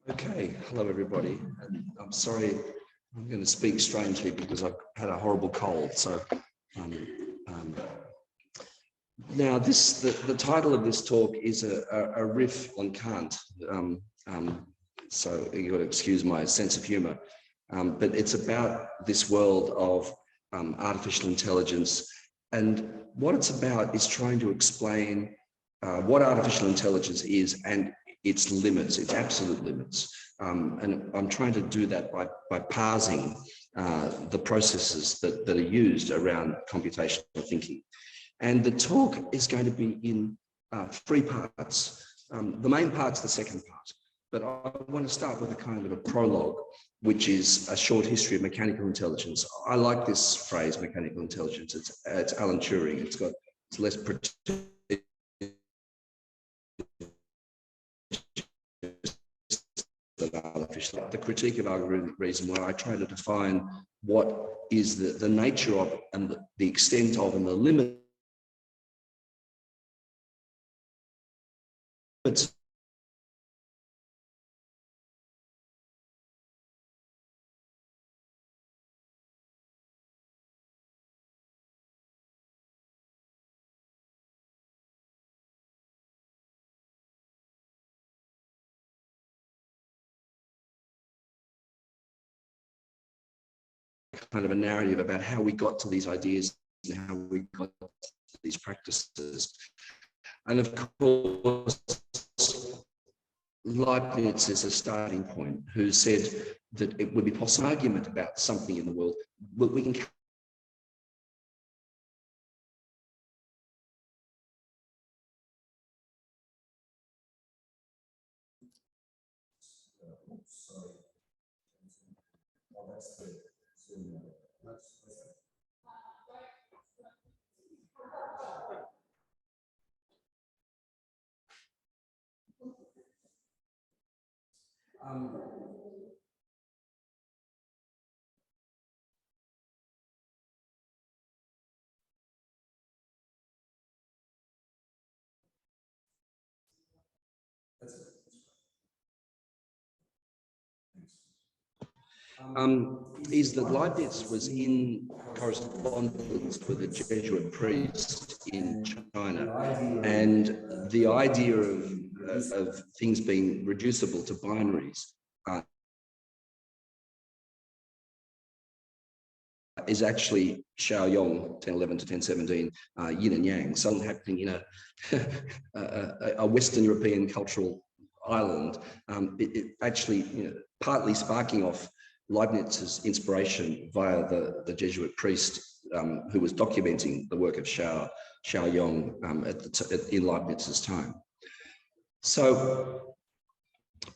Okay, hello everybody. And I'm sorry, I'm going to speak strangely because I've had a horrible cold. So now the title of this talk is a riff on Kant. So you've got to excuse my sense of humor, but it's about this world of artificial intelligence, and what it's about is trying to explain what artificial intelligence is and its limits, its absolute limits. And I'm trying to do that by parsing the processes that are used around computational thinking. And the talk is going to be in three parts. The main part's the second part, but I want to start with a kind of a prologue, which is a short history of mechanical intelligence. I like this phrase, mechanical intelligence. It's Alan Turing. It's less artificial. The critique of algorithmic reason, where I try to define what is the nature of and the extent of and the limits kind of a narrative about how we got to these ideas and how we got to these practices. And of course, Leibniz is a starting point, who said that it would be possible argument about something in the world. We can is that Leibniz was in correspondence with a Jesuit priest in China, and the idea of things being reducible to binaries is actually Shaoyong, 1011 to 1017, yin and yang, something happening in a Western European cultural island. It actually, partly sparking off Leibniz's inspiration via the Jesuit priest who was documenting the work of Shaoyong in Leibniz's time. So,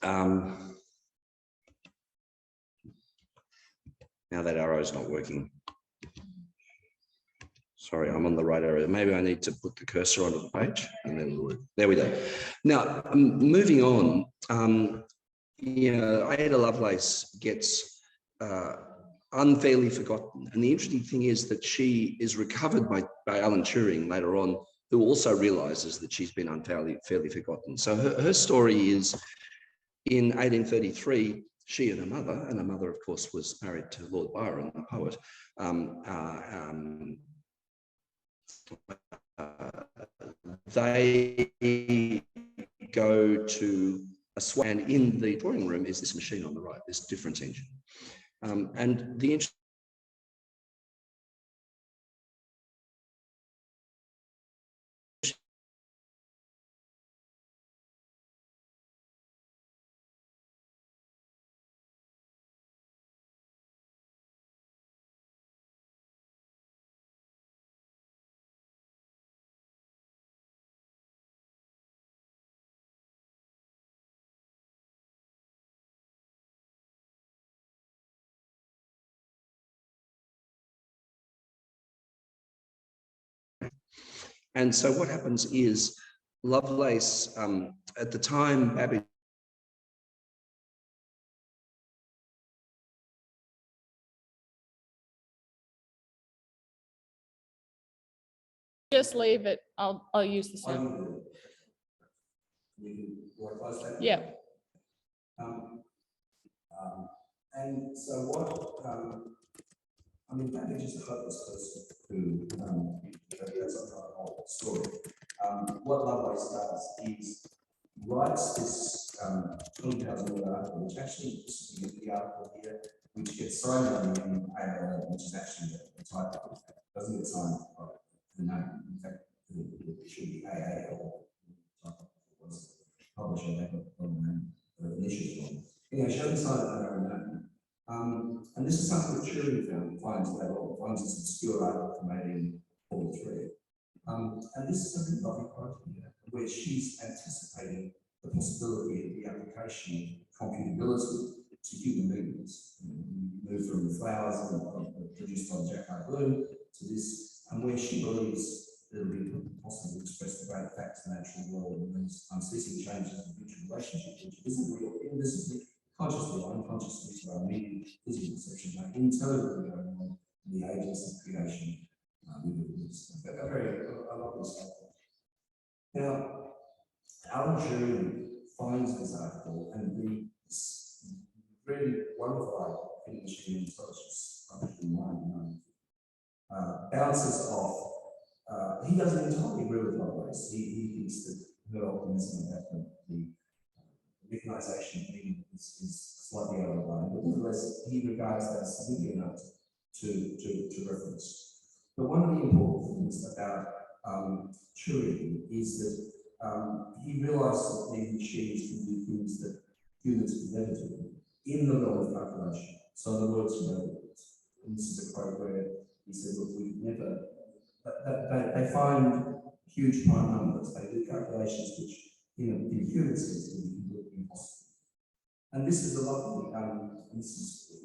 now that arrow is not working. Sorry, I'm on the right arrow. Maybe I need to put the cursor onto the page and then it'll work. There we go. Now, moving on, Ada Lovelace gets unfairly forgotten. And the interesting thing is that she is recovered by Alan Turing later on, who also realizes that she's been unfairly forgotten. So her story is, in 1833, she and her mother, of course, was married to Lord Byron, a poet, they go to a swap, and in the drawing room is this machine on the right, this difference engine. And the interesting And so what happens is Lovelace, at the time, Babbage just leave it. I'll use the sound. Yeah. And so what, I mean, that is just a hopeless person who, that's a whole story. What Lovelace does is writes this 20,000 word article, which actually, this is the article here, which gets signed on the ALL, which is actually the typo. It doesn't get signed by the name. In fact, it should be AAL. Publisher, they got the name, the initials wrong. Anyway, she hasn't signed it under her name. And this is something that Turing finds later on, finds this obscure article from 1843. And this is a really lovely quote here, where she's anticipating the possibility of the application of computability to human movements. Move from the flowers produced by Jack Bloom to this, and where she believes it will be possible to express the great facts of the natural world and these unceasing changes in future relationships, which isn't real, invisibly, consciously or unconsciously to our immediate physical perception, but intelligently going on in the ages of creation. I love this article. Now, Alan Turing finds this article and the really wonderful article in machine intelligence, in 1990, bounces off. He doesn't entirely agree with Lovelace. He thinks that her optimism about the mechanization of being is slightly out of line, but nevertheless, he regards that as significant enough to reference. But one of the important things about Turing is that he realized that these machines can do things that humans could never do in the realm of calculation. So, in other words, and this is a quote where he said, look, we never, they find huge prime numbers, they do calculations which, in human sense, can be completely impossible. And this is a lovely,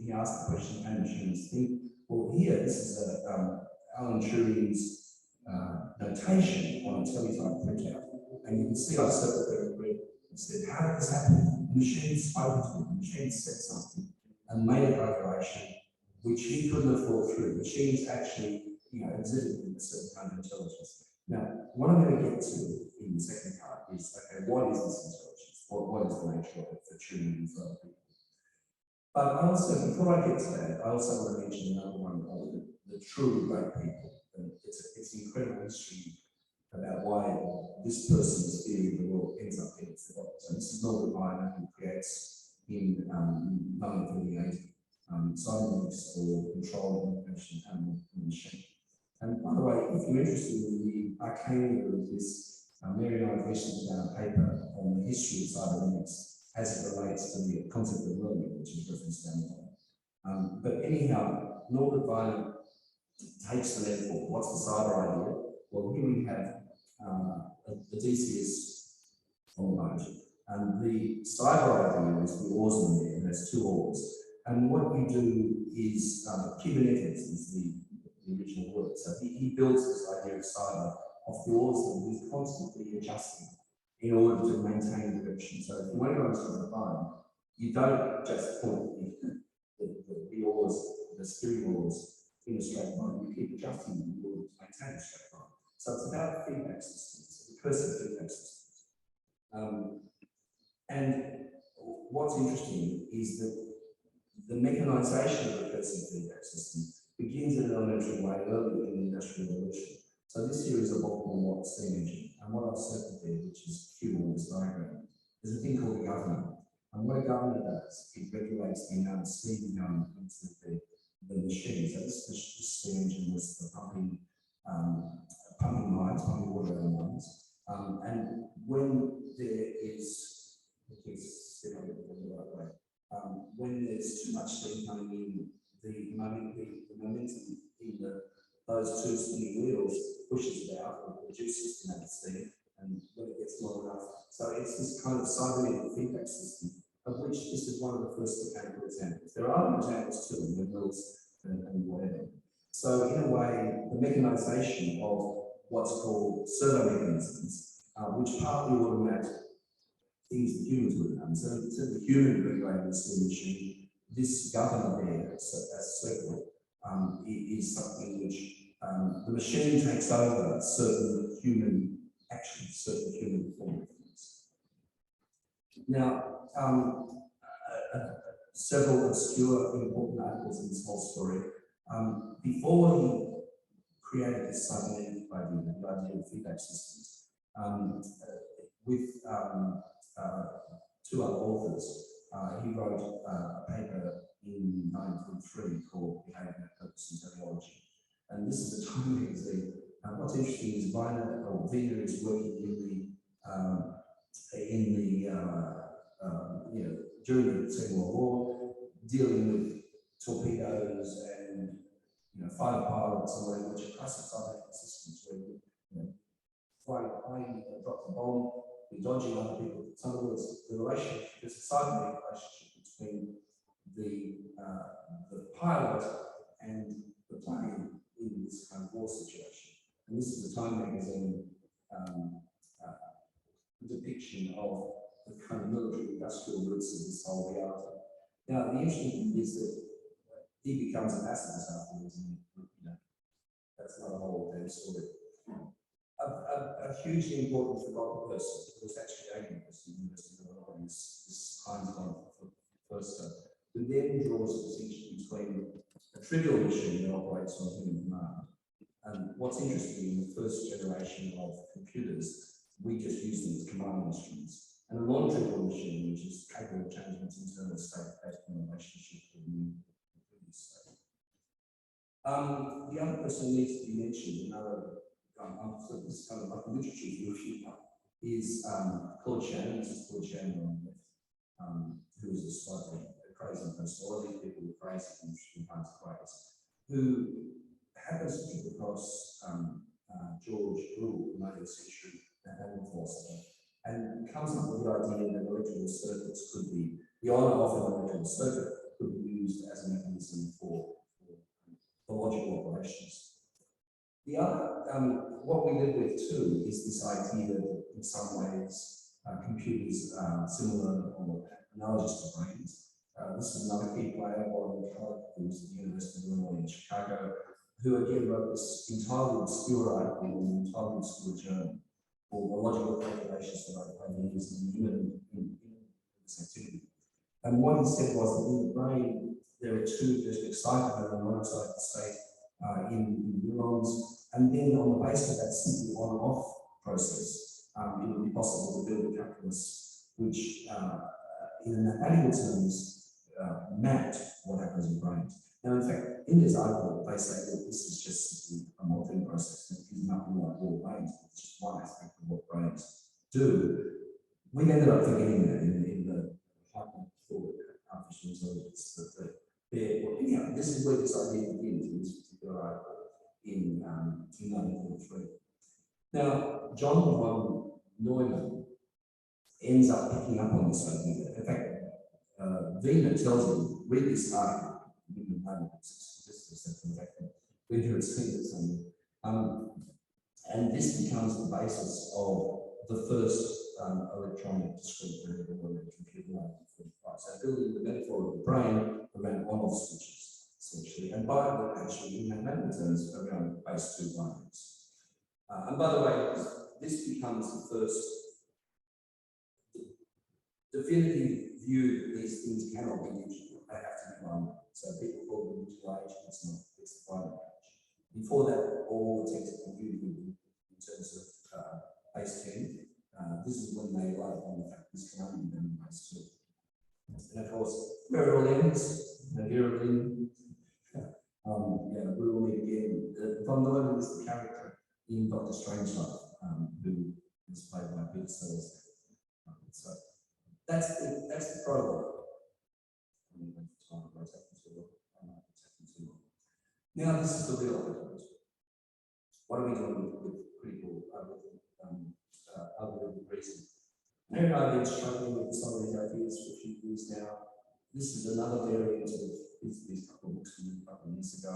he asked the question, can machines think? Well, here, this is Alan Turing's notation on a teletype printout. And you can see I circled there in red and said, how did this happen? The machine spoke to him, the machine said something and made a calculation which he couldn't have thought through. Machines actually, exhibited a certain kind of intelligence. Now, what I'm going to get to in the second part is, okay, what is this intelligence? What is the nature of it for Turing and for other people? But I also, before I get to that, I also want to mention another one of the truly great people. And it's an incredible history about why this person's theory of the world ends up getting forgotten. So this is Norbert Wiener, who creates in 1938 cybernetics for control and information and machine. And by the way, if you're interested in the arcana of this, Mary and I have recently done a paper on the history of cybernetics as it relates to the concept of learning, which is referenced down the bottom. But anyhow, Norbert Wiener takes the metaphor. What's the cyber idea? Well, here we have a DCS on the boat, and the cyber idea is the oarsman there, and there's two oars. And what you do is Kubernetes is the original word. So he builds this idea of cyber of the oarsman who's constantly adjusting in order to maintain direction. So if you want to go into the phone, you don't just point the oars, the steering oars in a straight line. You keep adjusting them in order to maintain a straight line. So it's about feedback systems, recursive feedback systems. And what's interesting is that the mechanization of recursive feedback systems begins in an elementary way early in the Industrial Revolution. So this here is a Baltimore steam engine, and what I've circled there, which is Q on this diagram, is a thing called a governor. And what a governor does, it regulates the amount of steam going into the machine. So this steam engine was the pumping lines, pumping water out of lines. And when there is, when there's too much steam coming in, the momentum in those two spinning wheels pushes it out or reduces the amount of steam, and when it gets long enough. So it's this kind of cybernetic feedback system, of which this is one of the first mechanical examples. There are other examples too, in the wheels and whatever. So in a way, the mechanization of what's called servo mechanisms, which partly automate things that humans would have done. So the human regulating the steam machine, this governor there, as a circle, is something which the machine takes over certain human actions, certain human performances. Now, several obscure important articles in this whole story. Before he created this cybernetic idea, the idea of feedback systems, with two other authors, he wrote a paper in 1943 called Behaviour, Purpose and Teleology. And this is a Time magazine. What's interesting is Wiener is working during the Second World War, dealing with torpedoes and fighter pilots and whatever, which are classic cybernetic systems where flying a plane, drop the bomb, you're dodging other people. In other words, the relationship, there's a cybernetic relationship between the pilot and the plane in this kind of war situation. And this is a Time magazine depiction of the kind of military industrial roots of this whole reality. Now, the interesting thing is that he becomes a pacifist afterwards, and that's not a whole damn story. A hugely important forgotten person who was actually a university in Illinois, this Heinz first, who then draws a distinction between a trivial machine that operates on human command. And what's interesting, in the first generation of computers, we just use them as command instruments. And a non-trivial machine, which is capable of changing its internal state based on the relationship with the previous state. The other person who needs to be mentioned, so this is kind of like a literature view, is Claude Shannon. This is Claude Shannon on the left, who is a slightly crazy personality, people with crazy and interesting kinds of ways, who happens to trip across George Gould, the 19th century animal philosopher, and comes up with the idea that electrical circuits could be, the on-off of an electrical circuit could be used as a mechanism for logical operations. The other, what we live with too, is this idea that in some ways computers are similar or analogous to brains. This is another key player, Warren Kellogg, who was at the University of Illinois in Chicago, who again wrote this entirely obscure article in an entirely obscure journal called The Logical Calculations that are used in this activity. And what he said was that in the brain, there are there's an excited and non-excited state in neurons, and then on the basis of that simple on-off process, it would be possible to build a calculus which, in mathematical terms, mapped what happens in brains. Now, in fact, in this article, they say that this is just simply a modeling process that is nothing like all brains, it's just one aspect of what brains do. We ended up forgetting that in the hyper-thought artificial intelligence this is where this idea begins in this particular article in 1943. Now, John von Neumann ends up picking up on this idea. In fact, Wiener tells him, read this article. Wiener has seen it somewhere. And this becomes the basis of the first electronic discrete variable computer like 45. So building the metaphor of the brain around on-off switches, essentially, and by the actually in mathematical terms around base 2 binaries. And by the way, this becomes the first definitive view that these things cannot be digital, they have to be binary. So people call them digital age, it's not, it's the binary age. Before that, all the text computing in terms of base 10, this is when they write on the fact this can only be done in base 2. And of course, where it all ends, here again, we will meet again. Von Neumann is the character in Dr. Strangelove, who is played by Peter Sellers. So that's the prologue. Now this is the real argument. What are we doing with critical algorithm reasoning? Mary and I have been struggling with some of these ideas for a few years now. This is another variant of these couple of books we did a couple of years ago,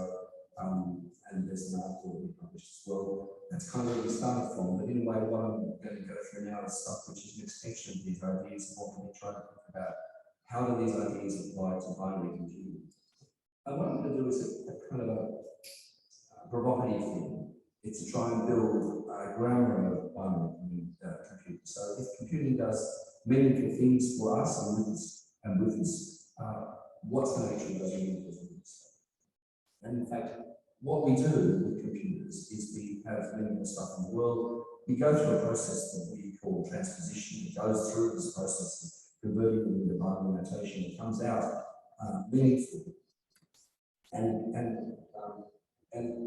and there's an article that we published as well. That's kind of where we started from, but in a way, what I'm going to go through now is stuff which is an extension of these ideas and what we're trying to think about. How do these ideas apply to binary computing? And what I'm going to do is a kind of a provocative thing. It's to try and build a grammar of binary computing. So if computing does meaningful things for us and with us, what's the nature of those unique things? And in fact, what we do with computers is we have many more stuff in the world. We go through a process that we call transposition. It goes through this process of converting them into binary notation. It comes out meaningful. And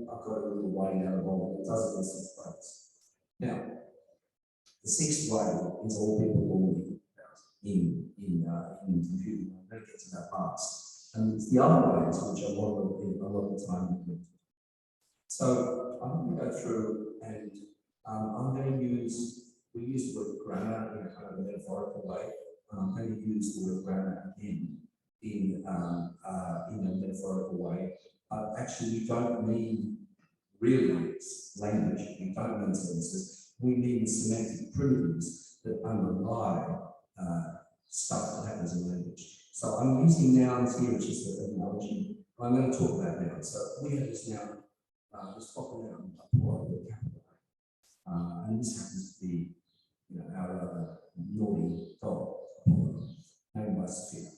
I've got a little way down the bottom. It does it in 6 ways. Now, the 6th way is all people will in computing. I'm going to get to that last. And it's the other ways which a lot of the time we do. So I'm going to go through and I'm going to we use the word grammar in a kind of a metaphorical way. I'm going to use the word grammar again in a metaphorical way. Actually, we don't mean really language, we don't mean sentences, we mean semantic primitives that underlie stuff that happens in language. So I'm using nouns here, which is an analogy. I'm going to talk about nouns. So we have this noun, this proper noun, Apollo, with a capital A. And this happens to be, our naughty dog, Apollo, named by Sophia.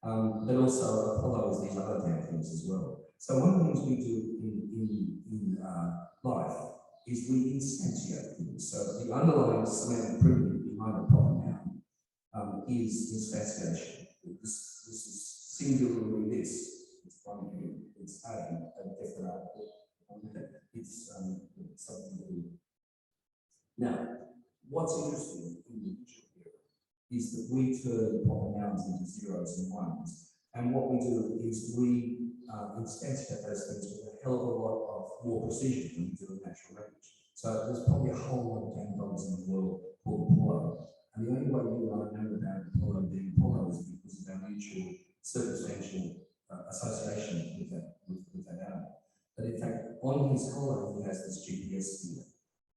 But also Apollo is these other damn things as well. So one of the things we do in life is we instantiate things. So the underlying semantic primitive behind a proper noun is instantiation. This is singularly this. It's one thing. It's a different article. It's something to do. Now, what's interesting in the digital era is that we turn proper nouns into zeros and ones. And what we do is we instantiate those things with a hell of a lot of more precision than we do in natural language. So there's probably a whole lot of damn dogs in the world called Apollo. And the only way you and I know about Apollo being Apollo is because of our mutual circumstantial association with that animal. But in fact, on his collar, he has this GPS here.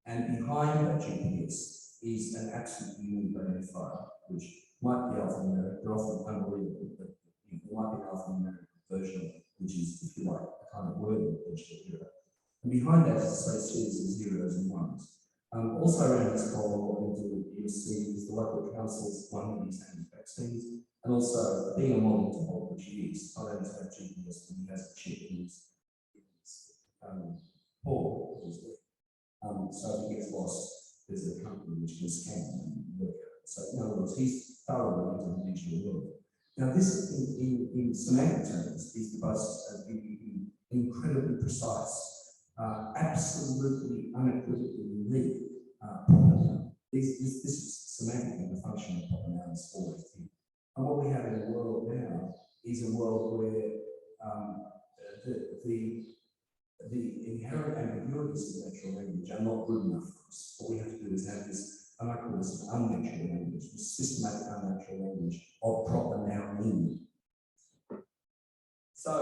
And behind that GPS is an absolutely unique identifier, which might be alphanumeric, they're often unbelievable, but it might be an alphanumeric version of it, which is, if you like, a kind of word in the digital era. And behind that is a series of zeros and ones. Also around this column, what you'll see is the local council's one of these vaccines, and also being a model dog, which he is, not only to have GPS, but he has a chip in his paw, so if he gets lost, there's a company which can scan and work out. So in other words, he's thoroughly into the digital world. Now this, in semantic terms, is the most incredibly precise, absolutely unequivocally unique proper noun. This is semantically the function of proper nouns always here. And what we have in the world now is a world where the inherent ambiguities of natural language are not good enough for us. What we have to do is have this, and I call this an unnatural language, this systematic unnatural language of proper noun meaning. So,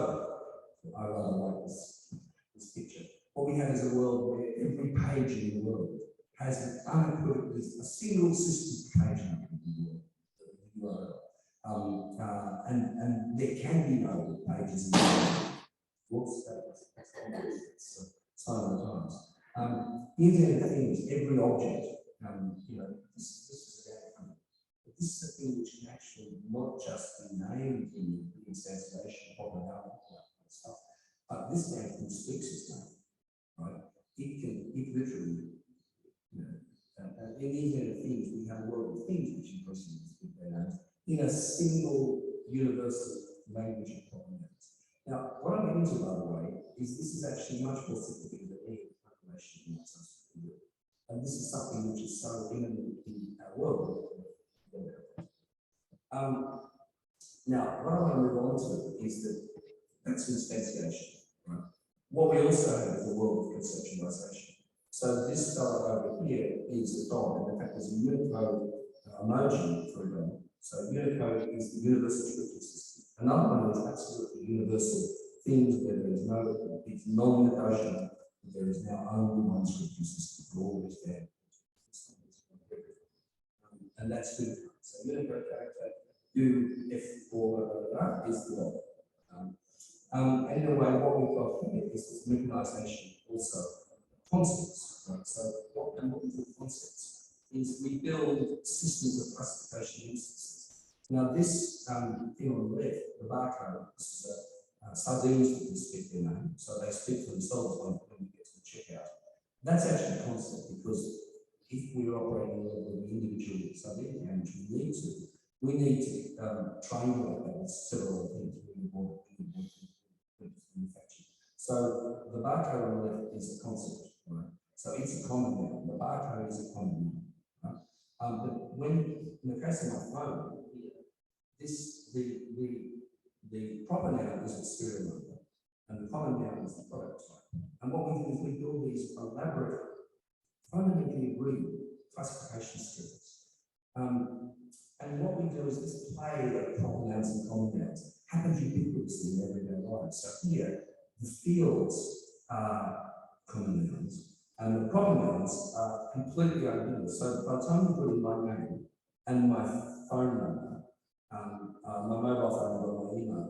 I rather like this picture. What we have is a world where every page in the world has an unequivocally, a single system page number in the world. And there can be no pages in the world. Whoops, that's sign of the times. Internet of Things, every object, this is but this is a thing which can actually not just be named in the instantiation of an stuff, but this damn thing speaks its name, right? It literally, in the Internet of Things, we have a world of things which increasingly speak their names in a single universal language of proper nouns. Now, what I'm getting to, by the way, is this is actually much more significant than any calculation in science can do. And this is something which is so imminent in our world. Now, what I want to move on to is that that's instantiation, right? What we also have is the world of conceptualization. So this fellow over here is a dog, and in fact, there's a Unicode emoji for a dog. So Unicode is the universal scripting system. Another one is absolutely universal things where there is no, it's non-negotiable. There is now only one scripting system for all these there. And that's good. So Unicode character, U-F-4 is the dog. Anyway, what we've got here is this mechanisation also of concepts. Right? So what we do with concepts is we build systems of classification instances. Now this thing on the left, the barcode, this is sardines that speak their name, so they speak for themselves when we get to the checkout. That's actually a concept, because if we're operating at the individual sardine account, which we need to triangulate that with several things we want to manufacture. So the barcode on the left is a concept, right? So it's a common noun. The barcode is a common noun. Right? But when, in the case of my phone, the proper noun is its serial number, and the common noun is the product type. And what we do is we build these elaborate, fundamentally agreed classification schemes. And what we do is this play of proper nouns and common nouns happens ubiquitously in everyday life. So here, the fields are common nouns, and the proper nouns are completely ambiguous. So by the time you put in my name and my phone number, my mobile phone number, my email,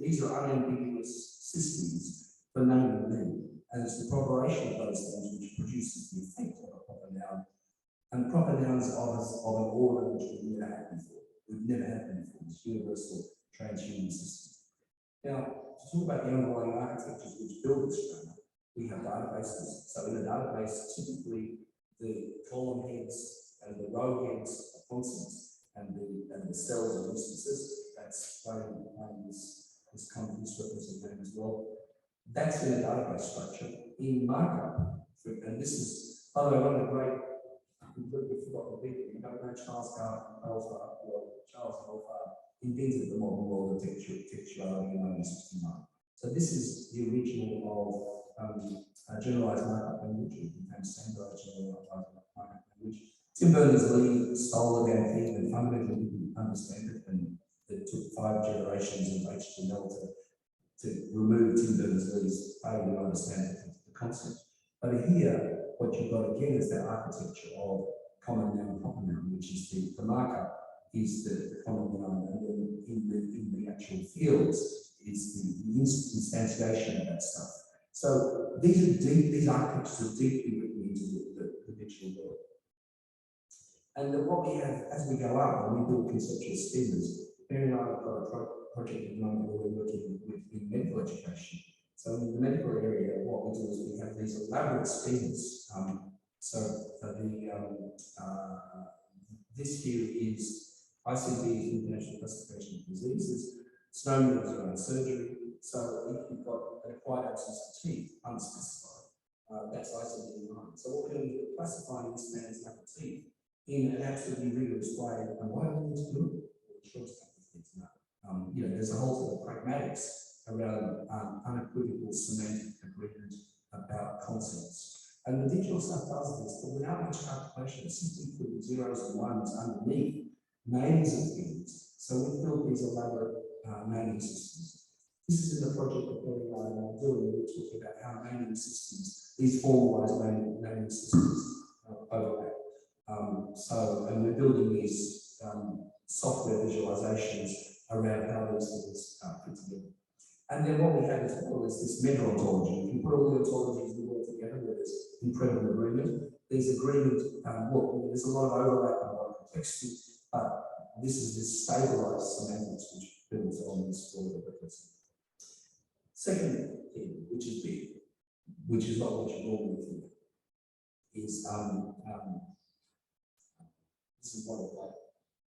these are unambiguous systems for naming me. And it's the corporation of those things which produces the effect of a proper noun. And proper nouns of an order which we've never had before. We've never had them before, this universal transhuman system. Now, to talk about the underlying architectures which build this framework, we have databases. So in a database, typically the column heads and the row heads are constants, and the cells are instances. That's this referencing name as well. That's in a database structure. In markup, and this is, by the way, one of the great, I completely forgot the people, you don't know Charles Alfard invented the modern world of textuality in 1969. So this is the original of generalized markup language, it became standardized generalized markup language. Tim Berners-Lee stole the damn thing and fundamentally didn't understand it, and it took 5 generations of HTML to remove Tim Berners-Lee's failure to understand the concept. But here, what you've got again is that architecture of common noun, proper noun, which is the markup is the common noun, and then in the actual fields is the instantiation of that stuff. So these architectures are deeply written into the digital world. And what we have as we go up, and we build conceptual schemas, Mary and I have got a project at the moment where we're working with in medical education. So in the medical area, what we do is we have these elaborate schemas. This here is ICD, International Classification of Diseases. Snowmen is around surgery. So if you've got an acquired absence of teeth, unspecified, that's ICD-9. So what we're doing is classifying this man's lack of teeth in an absolutely rigorous way. And why do we need to do it? Well, the short stuff is to know. There's a whole sort of pragmatics around unequivocal semantic agreement about concepts. And the digital stuff does this, but without much calculation, it's simply putting zeros and ones underneath names of things. So we've built these elaborate naming systems. This is in the project that Billy and I are doing. We're talking about how naming systems, these formalized naming systems, overlap. And we're building these software visualizations around how these things fit together. And then what we have as well is this meta-ontology. If you put all the ontologies in the world together, where there's incredible agreement, there's agreement, there's a lot of overlap and a lot of complexity, but this is this stabilized semantics which builds on this world of recursive. Second thing, which is big, which is not what you normally think, is this is one of the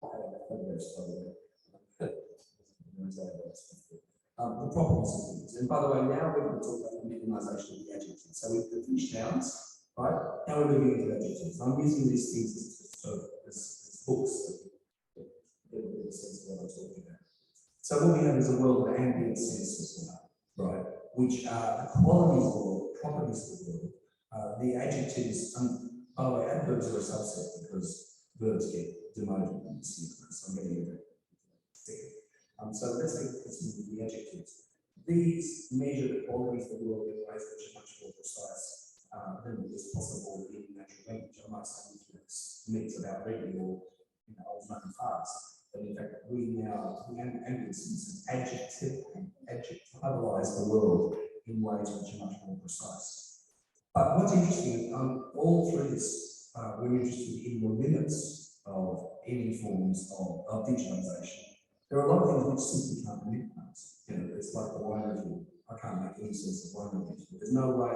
photos, by the way. The properties of things. And by the way, now we're going to talk about the mechanisation of the adjectives. So we've finished nouns, right? Now we're moving into adjectives. I'm using these things as hooks that get a bit of a sense of what I'm talking about. So what we have is a world of ambient senses, right? Which are the qualities of the world, properties of the world. The adjectives, by the way, adverbs are a subset because verbs get demoted in this sequence. I'm getting into that. So let's move to the adjectives. These measure the qualities of the world in ways which are much more precise than is possible in natural language. I might say myths about reading or old known fast, but in fact we adjectivize the world in ways which are much more precise. But what's interesting, all through this, we're interested in the limits of any forms of digitalization. There are a lot of things which simply can't be implemented. You know, it's like the wine review. I can't make any sense of wine reviews. There's no way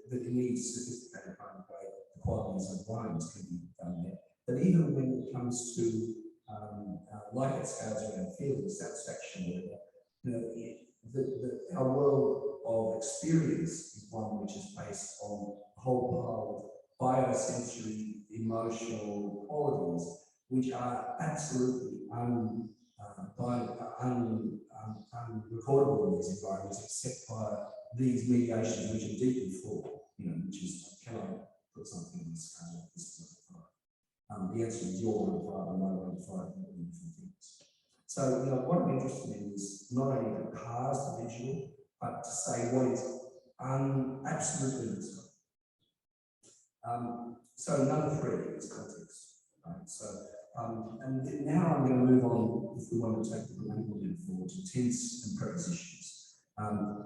that you need sophisticated kind of way the qualities of wines can be done there. But even when it comes to like it scales around feeling satisfaction, you know, our world of experience is one which is based on a whole pile of biosensory, emotional qualities, which are absolutely unrecordable in these environments, except by these mediations which are deeply flawed. You know, which is, can I put something on the scale of this? The answer is your 1 to 5 and my 1 to 5 and different things. So, you know, what I'm interested in is not only to parse the visual, but to say what is absolutely necessary. So number 3 is context. Right? So, and now I'm going to move on, if we want to take the grammatical metaphor, to tense and prepositions,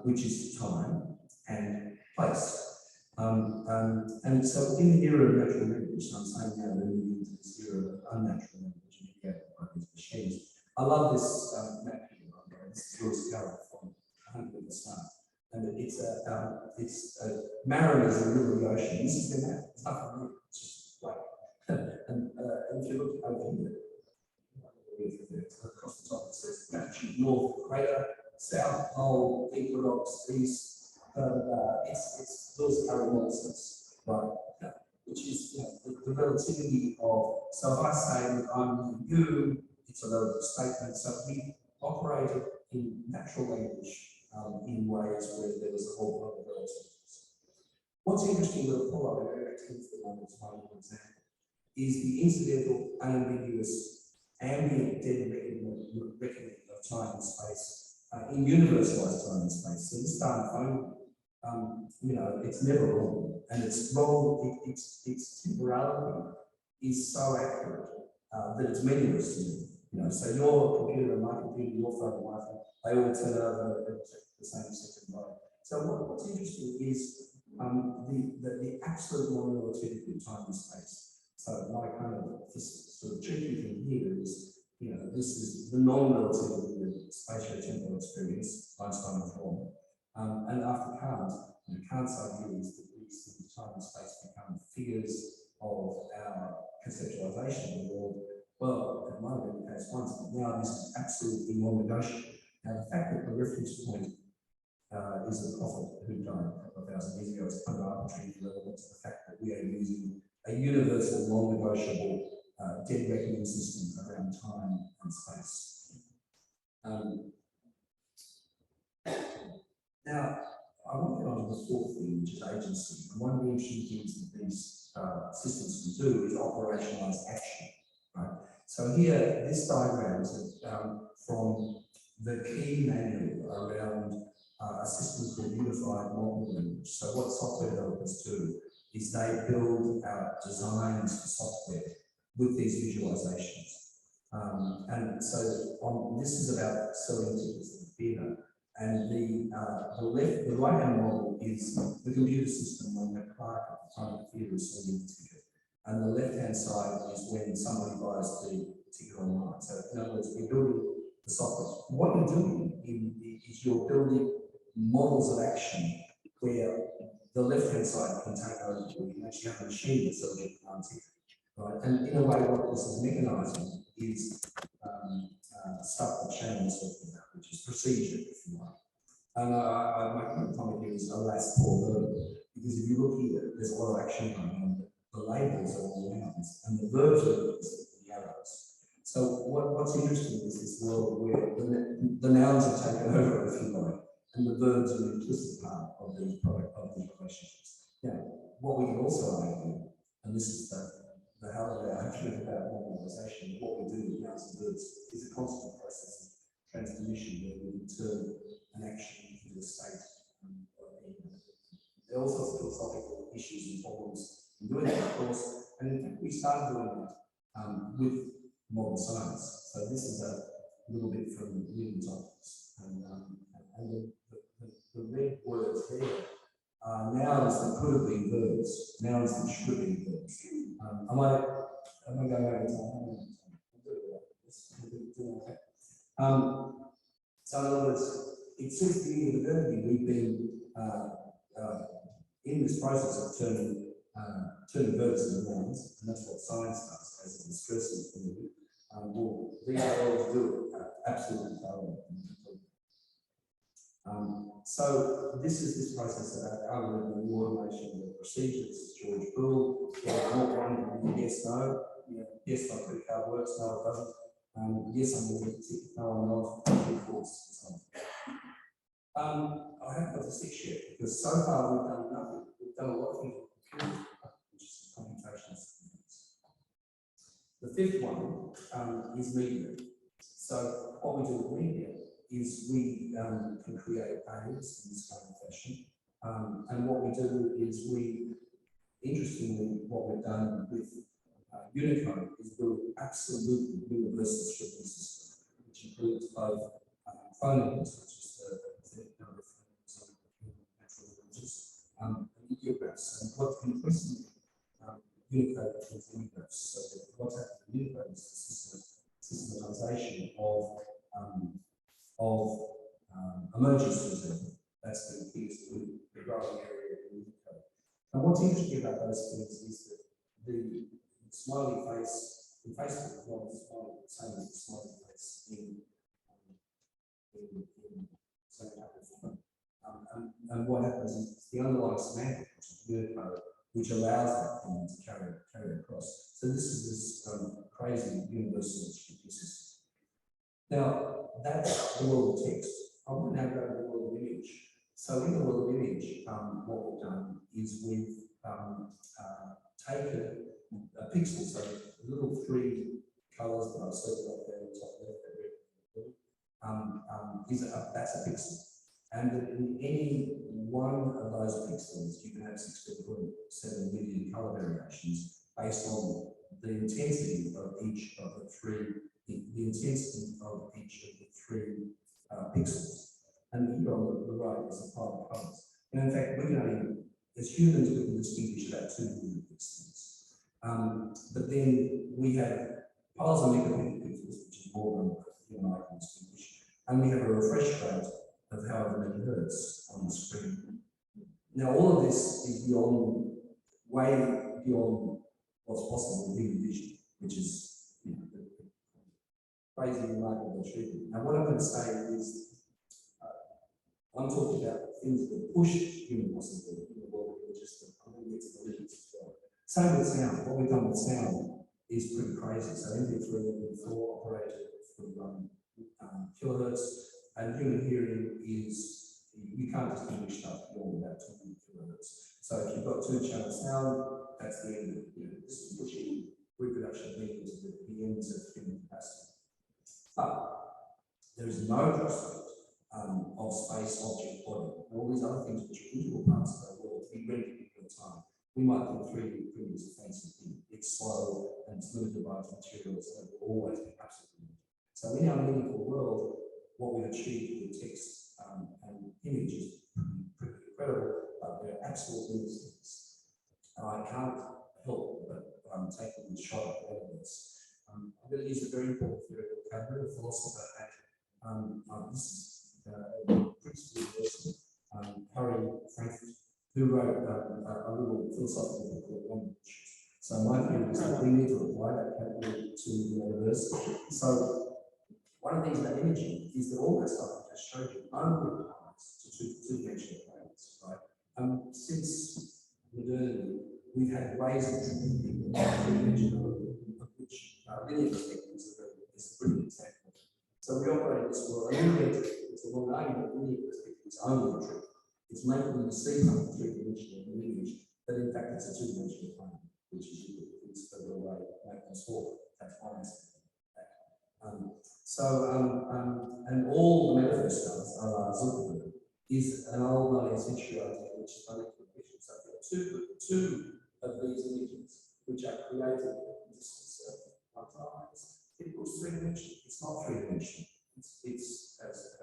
which is time and place. And so in the era of natural language, I'm saying now we're moving into this era of unnatural language mediated by these machines. I love this map here, by the way. This is Lewis Carroll from 100 at the Start. And it's a mariners in the middle of the ocean. This is the map. It's nothing new. It's just like, and if you look over here, across the top it says latitude north equator, south pole, equinox, east. It's those current nonsense, right? Which is, you know, the relativity of. So if I say that I'm you, it's a relative statement. So we operated in natural language in ways where there was a whole lot of relativities. What's interesting with Apollo, I go back to the one example, is the incidental, unambiguous, ambient dead reckoning of time and space in universalized time and space. So this darn phone, you know, it's never wrong, and it's wrong. Its temporality is so accurate that it's meaningless to me. You know, so your computer and my computer, your phone and my phone, they all turn over at the same second by. So what's interesting is the absolute non-relativity of time and space. So my kind of sort of tricky thing here is, you know, this is the non-relativity of spatio-temporal experience, Einstein and Fromm. And after Kant, Kant's idea is that these things, time and space, become figures of our conceptualization of the world. Well, it might have been the case once, but now this is absolutely non-negotiable. Now, the fact that the reference point is a prophet who died a couple of thousand years ago is kind of arbitrary relevant to the fact that we are using a universal, non-negotiable dead reckoning system around time and space. Now, I want to get on to the 4th thing, which is agency. And one of the interesting things that these systems can do is operationalize action. Right? So here, this diagram is from the key manual around a system called Unified Model Language. So what software developers do is they build out designs for software with these visualizations. And so this is about selling tickets at the theatre. And the right-hand model is the computer system when the clerk at the front of the theatre is selling the ticket. And the left-hand side is when somebody buys the ticket online. So in other words, we're building the software. What you're doing is you're building models of action where the left-hand side can take over. You actually have a machine that sells you one ticket. Right? And in a way, what this is mechanizing is stuff that Shannon was talking about, which is procedure, if you like. And my comment here is alas, poor verb, because if you look here, there's a lot of action going on. The labels are all nouns, and the verbs are the arrows. So what's interesting is this world where the nouns are taken over, if you like, and the verbs are an implicit part of these relationships. Now, what we can also argue, and this is the holiday argument about normalization, what we do with nouns and verbs is a constant process of transformation where we turn an action into a state. There are all sorts of philosophical issues and problems in doing that, of course, and in fact we started doing that with modern science. So this is a little bit from Newton's optics, and the red words there are nouns that could have been verbs, nouns that should have been verbs. I might I'm going to go over time. So in other words, it seems to me that we've been in this process of turning verbs into nouns, and that's what science does as a discursive thing. Well, these words do it absolutely thoroughly. So this is this process of algorithm, the automation, the procedure. This is George Gould. Yes, no. Yes, my credit card works. No, it doesn't. Yes, I'm going to tick. No, I'm not. False. I haven't got the six yet because so far we've done nothing. We've done a lot of things with computers, which is computational. The fifth one is media. So what we do with media is we can create aids in this kind of fashion. And what we do is interestingly, what we've done with Unicode is build absolutely universal scripting system, which includes both phonemes, such as the number of phonemes on natural languages, and ideographs. And what's interesting, Unicode is unigraphs. So what's happening in Unicode is the systematization of emojis, for example. That's the biggest, the growing area in Unicode. And what's interesting about those things is that the smiley face in Facebook is not the same as the smiley face in some type of and what happens is the underlying semantic, which is Unicode, which allows that thing to carry across. So this is this crazy universal scripting system. Now, that's the world of text. I want to now go to the world of image. So in the world of image, what we've done is we've taken a pixel, so the little three colours that I've circled up there on the top left, that's a pixel. And in any one of those pixels, you can have 16.7 million colour variations based on the intensity of each of the three, the intensity of each of the three pixels. And here on the right is the pile of colours. And in fact, we can only, as humans, we can distinguish about 2 million pixels. But then we have piles of megapixels, which is more than human eye can distinguish. And we have a refresh rate of however many hertz on the screen. Now, all of this is way beyond what's possible with human vision, which is crazy, remarkable achievement. Now, what I'm going to say is, I'm talking about things that push human possibility in the world of images. I'm going to get to the limits as well. Same with sound. What we've done with sound is pretty crazy. So MP3 and MP4 operated from kilohertz, and human hearing is, you can't distinguish stuff beyond about 200 kilohertz. So if you've got 2-channel sound, that's the end of it. This is pushing reproduction of media to the ends of human capacity. But there is no prospect of space, object, body, and all these other things which are integral parts of our world to be rendered in real time. We might think 3D printing is a fancy thing. It's slow and it's limited by its materials, and it will always be absolutely limited. So in our meaningful world, what we've achieved with text and image is pretty incredible, but there are absolute limits. And I can't help but taking this shot at all of this. I'm going to use a very important theoretical vocabulary, a philosopher at this is Princeton University, Harry Frankfurt, who wrote a little philosophical book called Language. So my view is that we need to apply that category to the universe. So one of the things about imaging is that all that stuff I just showed you only applies to two-dimensional planes, right? Since modernity, we've had ways of treating people three-dimensional, which linear perspective is a brilliant example. So we operate in this world, and it's a long argument, linear perspective is only the truth. It's making you see something three-dimensional in an image, but in fact it's a two-dimensional plane, which is you put things further away, make them smaller. That's one aspect of that. And all the metaverse does, Zuckerberg, is an old 19th century idea which is dialectical fiction. So there are two of these images which are created in distance of eyes. It looks three-dimensional. It's not three-dimensional. It's as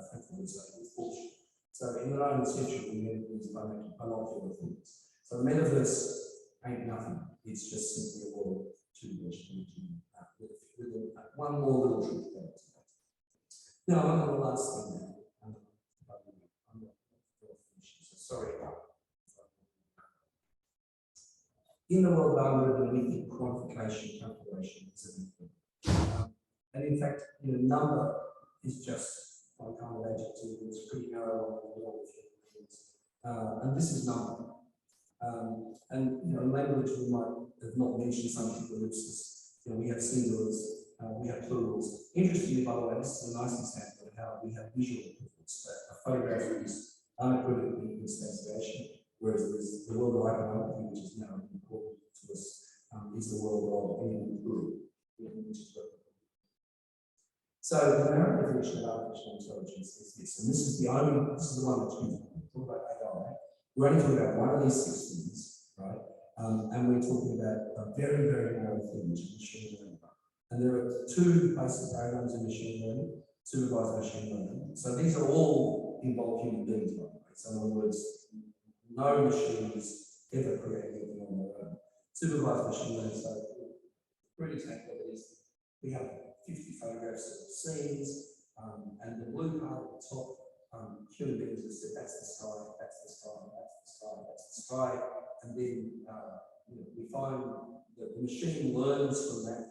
Frankfurt would say, it's bullshit. So in the 19th century, we had these binocular things. So the metaverse ain't nothing. It's just simply a world one more little trick there. Now, I'm on the last thing now. I'm not finishing, so sorry. In the world of algorithm, we think quantification calculation is a big thing. And in fact, number is just one kind of adjective. It's pretty narrow on what it means. And this is number. And in language, we might have not mentioned some people ellipsis. We have singulars, we have plurals. Interestingly, by the way, this is a nice example of how we have visual equivalents. That a photograph is unequivocally instantiation, whereas the world of iconography, which is now important to us, is the world of any plural, which is what. So the narrow definition of artificial intelligence is this, and this is the one that's used. Talk about AI. We're only talking about one of these 6 things, right? And we're talking about a very, very narrow thing, which is machine learning. And there are 2 basic paradigms in machine learning, supervised machine learning. So these are all involve human beings, by the way. So in other words, no machines ever create anything on their own. Supervised machine learning, so for example, is we have 50 photographs of scenes, and the blue part at the top, human beings have said that's the sky, that's the sky, that's the sky, that's the sky, and then we find that the machine learns from that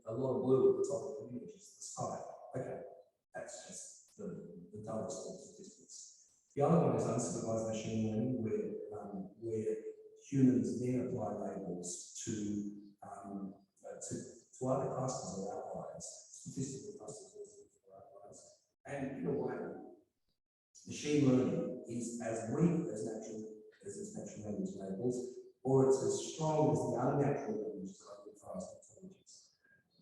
a lot of blue at the top of the image is the sky. Okay, that's just the dullest of statistics. The other one is unsupervised machine learning, where humans then apply labels to other clusters or outliers, statistical clusters or outliers. And in a way, machine learning is as weak as its natural language labels, or it's as strong as the unnatural language that identifies intelligence.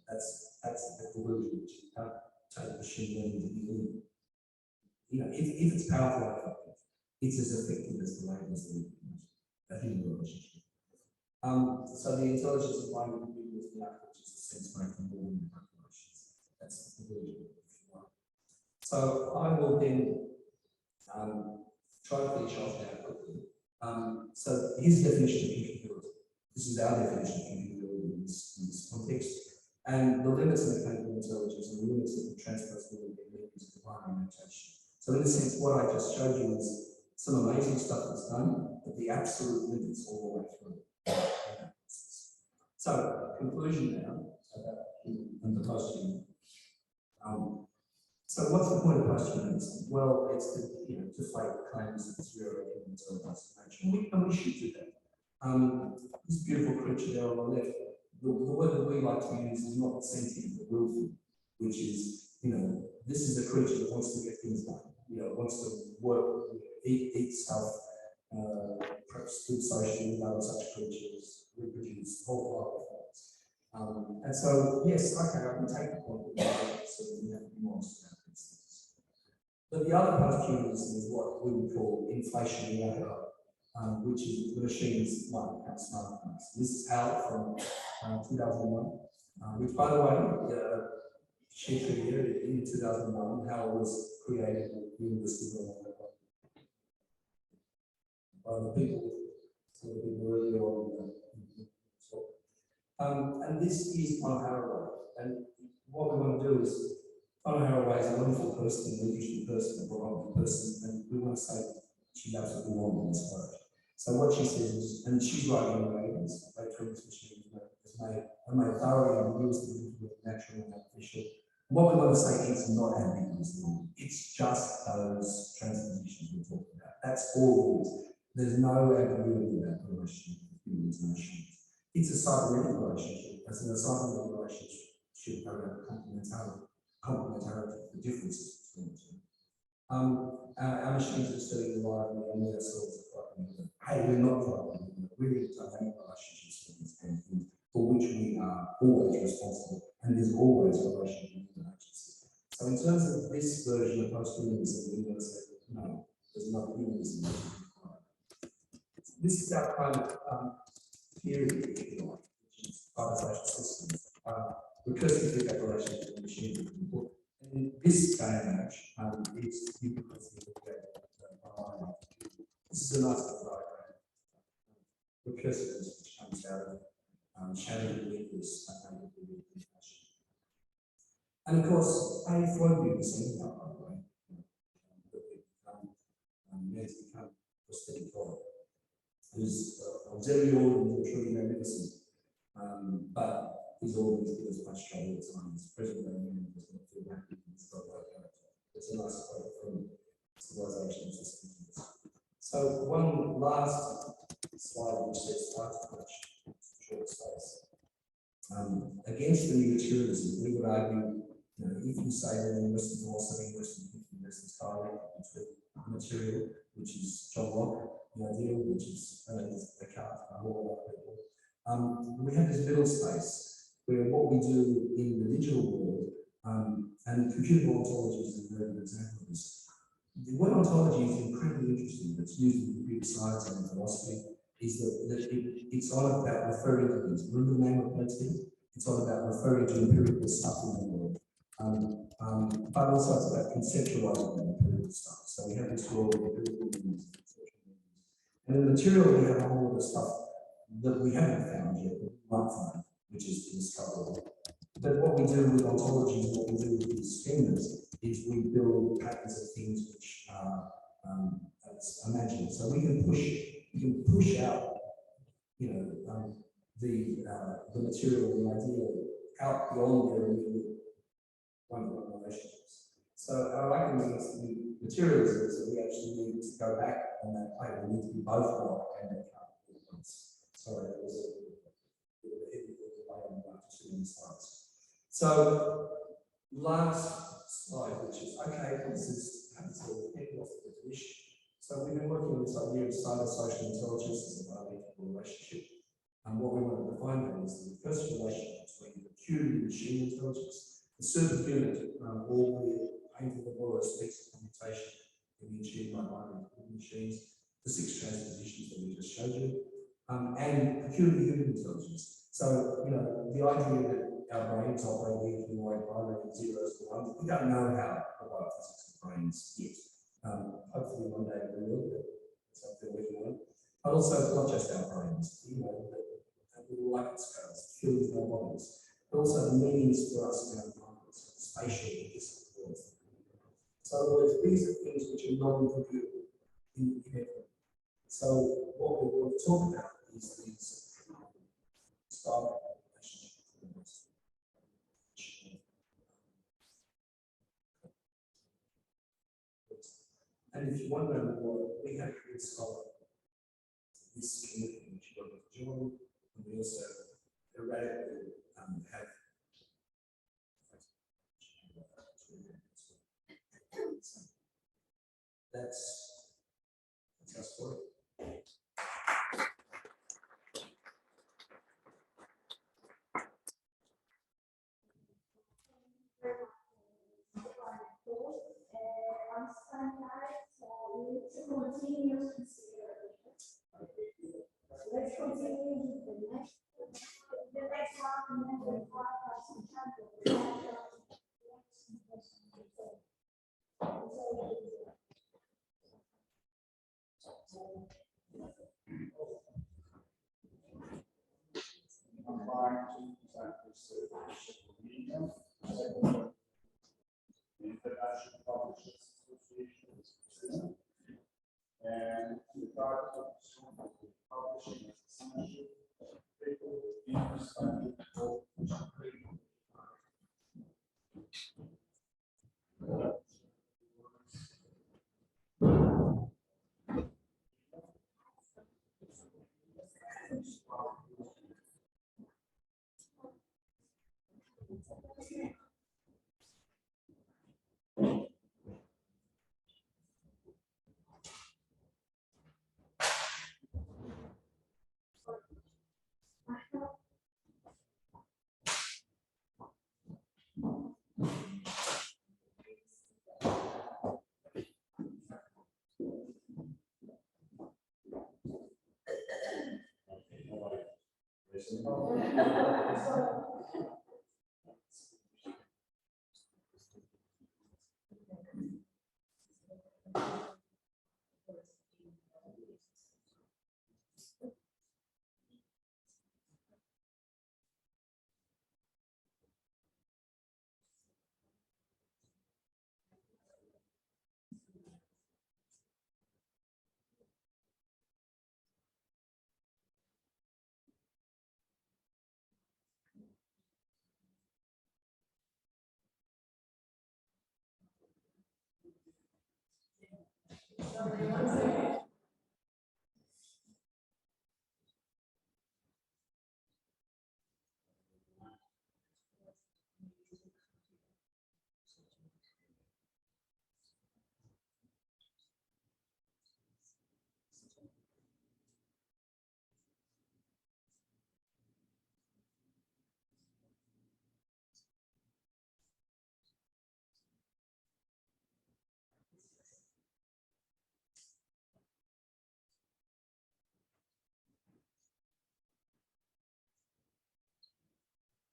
That's the conclusion, which you can't take machine learning to be. If it's powerful and effective, it's as effective as the labels that we use, a human relationship. So the intelligence of mind can be with the act, which is a sense making volume calculations. That's the conclusion, if you want. So I will then try to finish off now quickly. So here's the definition of computability. This is our definition of computability in this context. And the limits of mechanical intelligence and the limits of the transposability of meanings of binary notation. So in a sense, what I just showed you is some amazing stuff that's done, but the absolute limits all the way through. So conclusion now about and the post-human. So what's the point of post-humanism? Well, it's to deflate claims of zero human intelligence in nature, and we should do that. This beautiful creature there on the left, the word that we like to use is not sentient, but willful, which is, this is a creature that wants to get things done, wants to work, eat stuff, perhaps live socially with other such creatures, reproduce, whole lot of things. And so, yes, okay, I can take the point that so we have to be honest about these things. But the other post-humanism is what we would call inflationary AI, which is the machines might become smarter than us. This is Hal from 2001, which, by the way, she created in 2001. Hal was created at the University of by the people earlier on. And this is Donna Haraway. And what we want to do is, Donna Haraway is a wonderful person, an interesting person, a provocative person, and we want to say she's absolutely wrong in this work. So what she says is, and she's writing in the 80s, late 20s, which she has made thoroughly ambiguous with natural and artificial. And what we want to say is not ambiguous. It's just those transpositions we're talking about. That's all it is. There's no ambiguity about the relationship of humans and machines. It's a cybernetic relationship, as in a cybernetic relationship around complementarity, the differences between the two. Our machines are studying reliably, and we ourselves are quite limited. Hey, we're not quite limited. We're in dynamic relationships with these kind of things, for which we are always responsible, and there's always a relationship with the agency. So in terms of this version of post-humanism, we're going to say, no, there's no humanism. This is our kind of theory, if you like, which is privatization systems, recursive feedback relationship with machine and people. And in this day and age, it's ubiquitous. This is a nice little diagram. Recursiveness, which comes out of sharing the weakness and information. And of course, A4 is saying that, by the way, meant to become prosthetic God. Who's auxiliary organ and truly magnificent, but his organs give us much trouble at times. President O'Neill does not feel happy with his God like character. It's a nice quote from Civilization of Systems. So one last slide which says far too much short space. Against the new materialism, we would argue, if you say that in Western philosophy, Western thinking, Western style, between material, which is John Locke, the ideal, which is Descartes, all other people. We have this middle space where what we do in the digital world, and computer ontology is a very good example of this. The word ontology is incredibly interesting. It's used in computer science and philosophy. Is that it's all about referring to things. Remember the name of Plato? It's all about referring to empirical stuff in the world. But also it's about conceptualizing the empirical stuff. So we have this world of empirical meanings and conceptual meanings. And in the material, we have a whole lot of stuff that we haven't found yet, but we might find, which is discoverable. But what we do with ontology, what we do with these schemas, is we build patterns of things which are imagined. So we can push out, the material, the idea out beyond their immediate one-to-one relationships. So our argument against the materialism is that we actually need to go back on that plane. We need to be both Locke and Descartes at once. Sorry, that was a bit of a heavy delay on the last 2 slides. So last slide, which is okay, this is the definition. So we've been working on this idea of cyber-social intelligence as a biological relationship. And what we want to define that is the first relationship between the human and machine intelligence. The superhuman, or painful or speaks of computation can be achieved by binary machines, the 6 transpositions that we just showed you, and purely human intelligence. So, the idea that our brains operate in like binary zeros to ones, we don't know how the biophysics of brains yet. Hopefully one day we will, but it's something we're working on. But also not just our brains, we like it scales, kills our bodies, but also the meanings for us around numbers, spatial disciplines. So in other words, these are things which are non-computable in everything. So what we want to talk about is these style relationships. And if you wonder what we have to scholar, this community which you want to join, and we also erratically have that's our story. Let's continue with the next half and then the International Publishers Association, and the target of publishing censorship, people, infrastructure,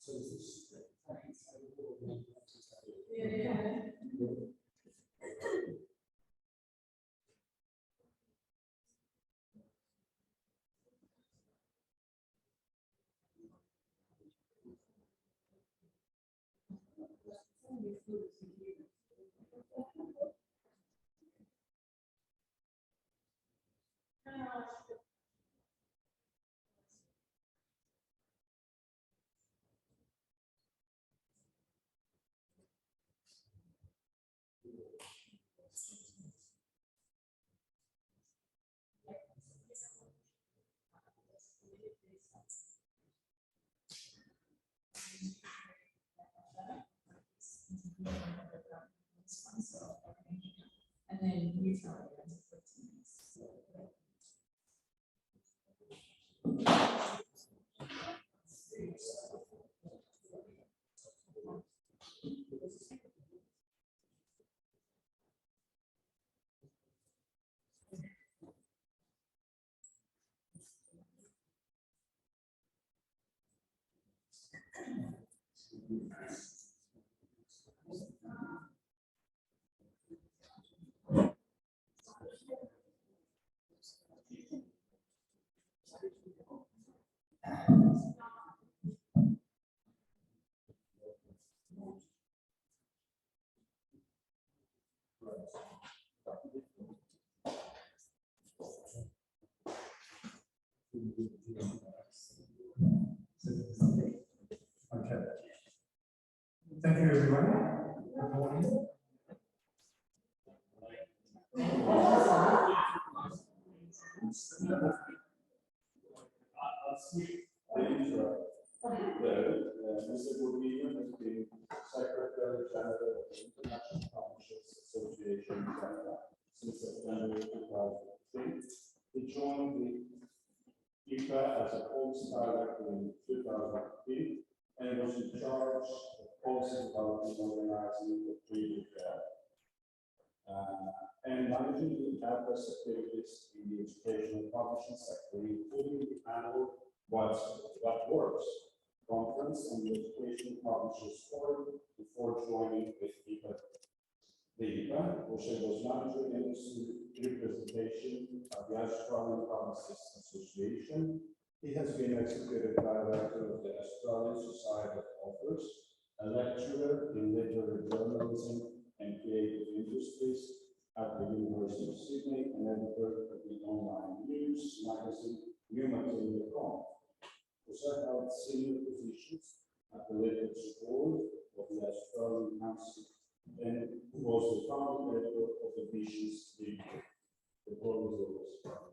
So is this? And then you tell it after 15 minutes. Okay. Thank you, everyone. Good morning. Mr. Gordillo has been Secretary General of the International Partnerships Association since September 2003. He joined the IPA as a policy director in 2015 and was in charge of policy development organizing the trade fair and managing the adverse activities in the educational publishing sector, including the annual What Works conference and the Education Publishers Forum before joining with IPA. The IPA, which was managing industry representation of the Australian Publicists Association. He has been executive director of the Australian Society of Authors, a lecturer in literary journalism and creative industries at the University of Sydney, and editor of the online news magazine newmaterial.com. Also held senior positions at the Literature Board of the Australian Council and was the founding editor of the Visions League. The floor is yours.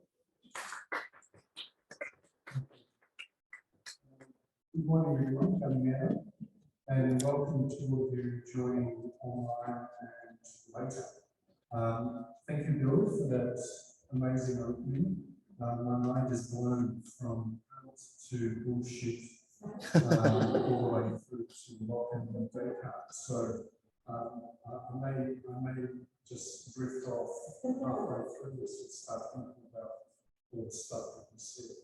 Good morning, everyone. Kalimera, and welcome to all of you joining online and later. Thank you, Bill, for that amazing opening. My mind is blown from to bullshit all the way through to Locke and Descartes. So I may just drift off halfway through this and start thinking about all the stuff that we said.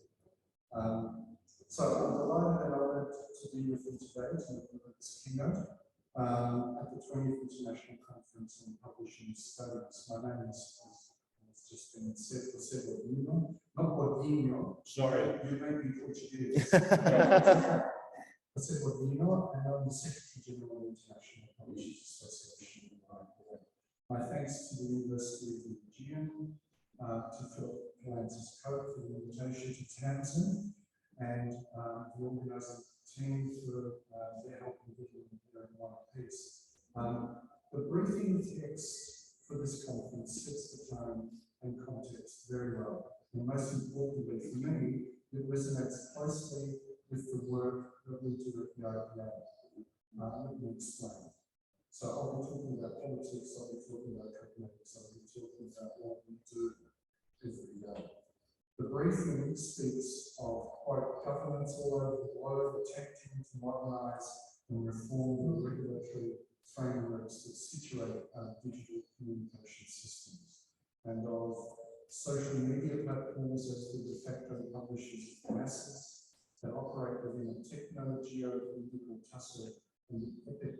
So I'm delighted and honored to be with you today to deliver this keynote at the 20th International Conference on Publishing Studies. My name is just been said for several years, not Gordillo. Sorry, you may be Portuguese. I said Gordillo, and I'm the Secretary General of the International Publishers Association. My thanks to the University of the Aegean, to Philip Lance's Cope for the invitation to Townsend, and the organising team for their help in getting here in one piece. The briefing text for this conference sets the tone and most importantly for me, it resonates closely with the work that we do at the IPA. Let me explain. So I'll be talking about politics, I'll be talking about economics, I'll be talking about what we do every day. The briefing speaks of, quote, governments all over the globe attempting to modernise and reform the regulatory frameworks that situate our digital communication systems, and of social media platforms as the de facto publishers of masses that operate within a techno-geopolitical tussle and the epoch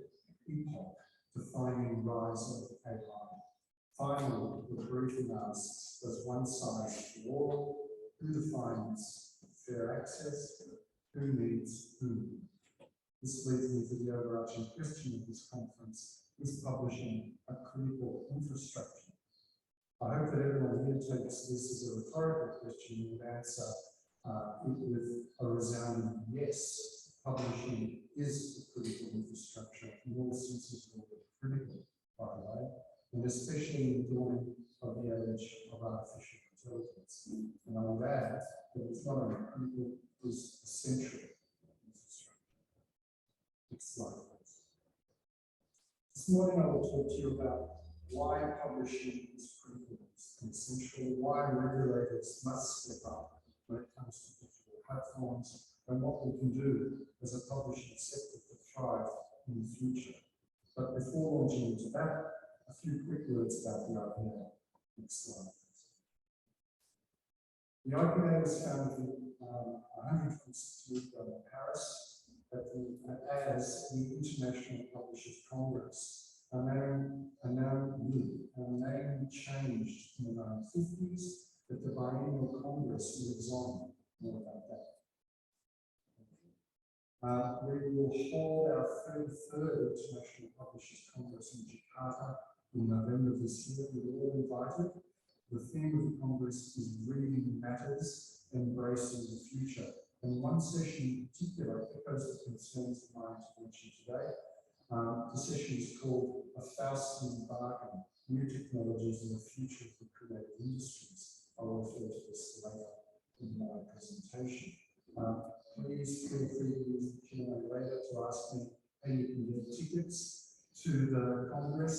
defining rise of AI. Finally, the briefing asks, does one size fit all? Who defines fair access? Who needs whom? This leads me to the overarching question of this conference: is publishing a critical infrastructure? I hope that everyone here takes this as a rhetorical question and would answer it with a resounding yes. Publishing is a critical infrastructure in all senses of the word critical, by the way, and especially in the dawning of the age of artificial intelligence. And I would add that it's not only critical, it's essential infrastructure. Next slide, please. This morning I will talk to you about why publishing is critical and essential, why regulators must step up when it comes to digital platforms, and what we can do as a publishing sector to thrive in the future. But before launching into that, a few quick words about the IPA. Next slide, please. The IPA was founded in 162 in Paris as the International Publishers Congress. Our name changed in the 1950s, but the biennial Congress lives on. More about that. We will hold our 33rd International Publishers Congress in Jakarta in November this year. We're all invited. The theme of the Congress is Reading Matters, Embracing the Future. And one session in particular echoes the concerns of my intervention today. The session is called A Faustian Bargain, New Technologies in the Future of the Creative Industries. I'll refer to this later in my presentation. Please feel free to use the Q&A later to ask me how you can get tickets to the Congress.